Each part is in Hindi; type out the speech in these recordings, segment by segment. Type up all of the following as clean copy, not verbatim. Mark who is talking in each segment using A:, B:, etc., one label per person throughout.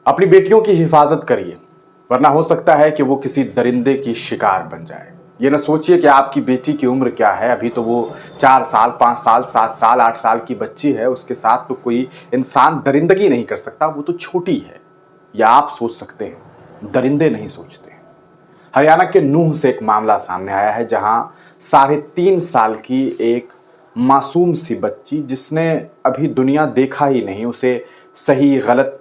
A: अपनी बेटियों की हिफाजत करिए, वरना हो सकता है कि वो किसी दरिंदे की शिकार बन जाए। ये ना सोचिए कि आपकी बेटी की उम्र क्या है, अभी तो वो 4 साल, 5 साल, 7 साल, 8 साल की बच्ची है। उसके साथ तो कोई इंसान दरिंदगी नहीं कर सकता, वो तो छोटी है। या आप सोच सकते हैं, दरिंदे नहीं सोचते। हरियाणा के नूंह से एक मामला सामने आया है, जहां 3.5 साल की एक मासूम सी बच्ची, जिसने अभी दुनिया देखा ही नहीं, उसे सही गलत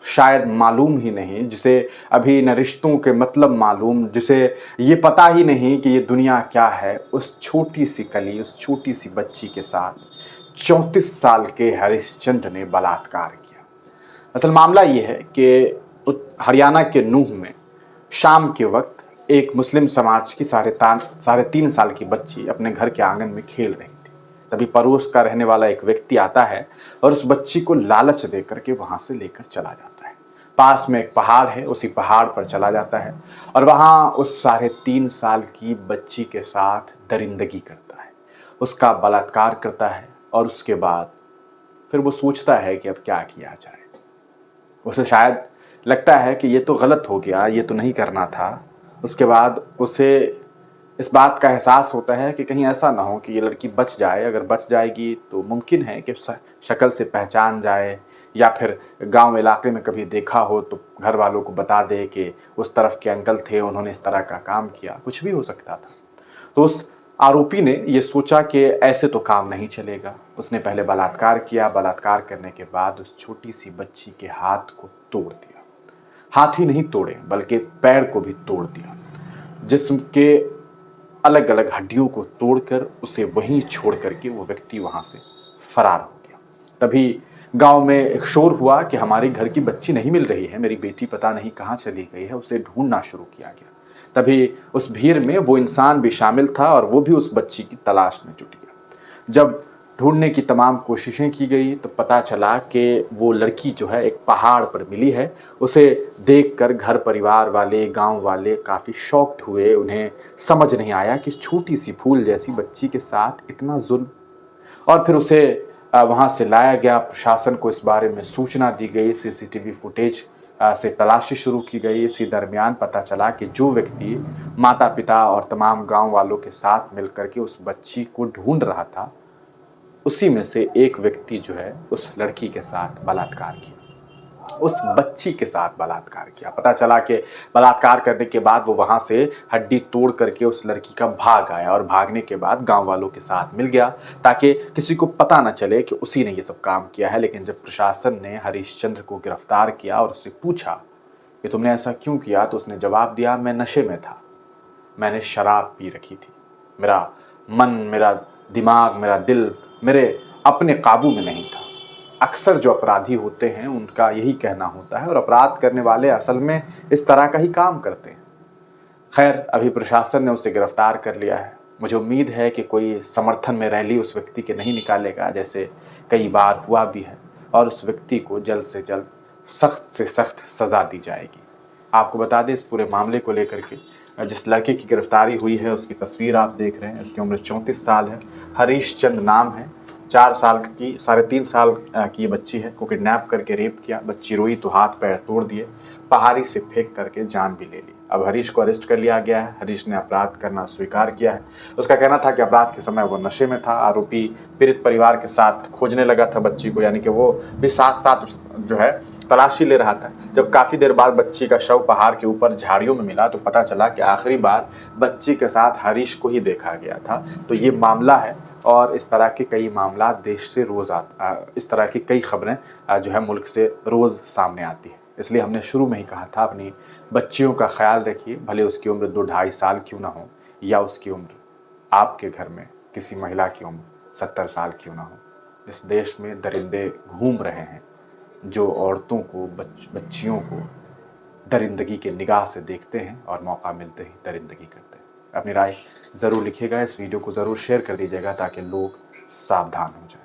A: शायद मालूम ही नहीं, जिसे अभी न रिश्तों के मतलब मालूम, जिसे ये पता ही नहीं कि ये दुनिया क्या है, उस छोटी सी कली, उस छोटी सी बच्ची के साथ 34 साल के हरिश्चंद्र ने बलात्कार किया। असल मामला ये है कि हरियाणा के नूंह में शाम के वक्त एक मुस्लिम समाज की 3.5 साल की बच्ची अपने घर के आंगन में खेल रही थी। तभी पड़ोस का रहने वाला एक व्यक्ति आता है और उस बच्ची को लालच देकर के वहां से लेकर चला जाता है। पास में एक पहाड़ है, उसी पहाड़ पर चला जाता है और वहां उस 3.5 साल की बच्ची के साथ दरिंदगी करता है, उसका बलात्कार करता है। और उसके बाद फिर वो सोचता है कि अब क्या किया जाए। उसे शायद लगता है कि ये तो गलत हो गया, ये तो नहीं करना था। उसके बाद उसे इस बात का एहसास होता है कि कहीं ऐसा ना हो कि ये लड़की बच जाए। अगर बच जाएगी तो मुमकिन है कि शक्ल से पहचान जाए, या फिर गांव इलाके में कभी देखा हो तो घर वालों को बता दे कि उस तरफ के अंकल थे, उन्होंने इस तरह का काम किया। कुछ भी हो सकता था। तो उस आरोपी ने ये सोचा कि ऐसे तो काम नहीं चलेगा। उसने पहले बलात्कार किया, बलात्कार करने के बाद उस छोटी सी बच्ची के हाथ को तोड़ दिया। हाथ ही नहीं तोड़े बल्कि पैर को भी तोड़ दिया। जिस्म के अलग अलग हड्डियों को तोड़कर उसे वहीं छोड़ करके वो व्यक्ति वहां से फरार हो गया। तभी गांव में एक शोर हुआ कि हमारे घर की बच्ची नहीं मिल रही है, मेरी बेटी पता नहीं कहाँ चली गई है। उसे ढूंढना शुरू किया गया। तभी उस भीड़ में वो इंसान भी शामिल था और वो भी उस बच्ची की तलाश में जुट गया। जब ढूंढने की तमाम कोशिशें की गई तो पता चला कि वो लड़की जो है एक पहाड़ पर मिली है। उसे देखकर घर परिवार वाले, गांव वाले काफ़ी शॉक्ड हुए। उन्हें समझ नहीं आया कि इस छोटी सी फूल जैसी बच्ची के साथ इतना जुल्म। और फिर उसे वहाँ से लाया गया। प्रशासन को इस बारे में सूचना दी गई, सीसीटीवी फुटेज से तलाशी शुरू की गई। इसी दरमियान पता चला कि जो व्यक्ति माता पिता और तमाम गांव वालों के साथ मिलकर के उस बच्ची को ढूंढ रहा था, उसी में से एक व्यक्ति जो है उस लड़की के साथ बलात्कार किया, उस बच्ची के साथ बलात्कार किया। पता चला कि बलात्कार करने के बाद वो वहां से हड्डी तोड़ करके उस लड़की का भाग आया और भागने के बाद गांव वालों के साथ मिल गया, ताकि किसी को पता ना चले कि उसी ने ये सब काम किया है। लेकिन जब प्रशासन ने हरिश्चंद्र को गिरफ्तार किया और उससे पूछा कि तुमने ऐसा क्यों किया, तो उसने जवाब दिया, मैं नशे में था, मैंने शराब पी रखी थी, मेरा मन, मेरा दिमाग, मेरा दिल मेरे अपने काबू में नहीं था। अक्सर जो अपराधी होते हैं उनका यही कहना होता है, और अपराध करने वाले असल में इस तरह का ही काम करते हैं। खैर, अभी प्रशासन ने उसे गिरफ्तार कर लिया है। मुझे उम्मीद है कि कोई समर्थन में रैली उस व्यक्ति के नहीं निकालेगा, जैसे कई बार हुआ भी है, और उस व्यक्ति को जल्द से जल्द सख्त से सख्त सज़ा दी जाएगी। आपको बता दें, इस पूरे मामले को लेकर के जिस लड़के की गिरफ्तारी हुई है उसकी तस्वीर आप देख रहे हैं। इसकी उम्र 34 साल है, हरीश चंद नाम है। 4 साल की, 3.5 साल की ये बच्ची है को किडनैप करके रेप किया। बच्ची रोई तो हाथ पैर तोड़ दिए, पहाड़ी से फेंक करके जान भी ले ली। अब हरीश को अरेस्ट कर लिया गया है। हरीश ने अपराध करना स्वीकार किया है। उसका कहना था कि अपराध के समय वो नशे में था। आरोपी पीड़ित परिवार के साथ खोजने लगा था बच्ची को, यानी कि वो भी साथ साथ जो है तलाशी ले रहा था। जब काफ़ी देर बाद बच्ची का शव पहाड़ के ऊपर झाड़ियों में मिला तो पता चला कि आखिरी बार बच्ची के साथ हरीश को ही देखा गया था। तो ये मामला है, और इस तरह के कई मामला देश से रोज़ इस तरह की कई खबरें जो है मुल्क से रोज़ सामने आती है। इसलिए हमने शुरू में ही कहा था, अपनी बच्चियों का ख्याल रखिए, भले उसकी उम्र 2-2.5 साल क्यों ना हो, या उसकी उम्र आपके घर में किसी महिला की उम्र 70 साल क्यों ना हो। इस देश में दरिंदे घूम रहे हैं जो औरतों को, बच्चियों को दरिंदगी के निगाह से देखते हैं और मौका मिलते ही दरिंदगी करते हैं। अपनी राय ज़रूर लिखिएगा, इस वीडियो को ज़रूर शेयर कर दीजिएगा ताकि लोग सावधान हो जाएं।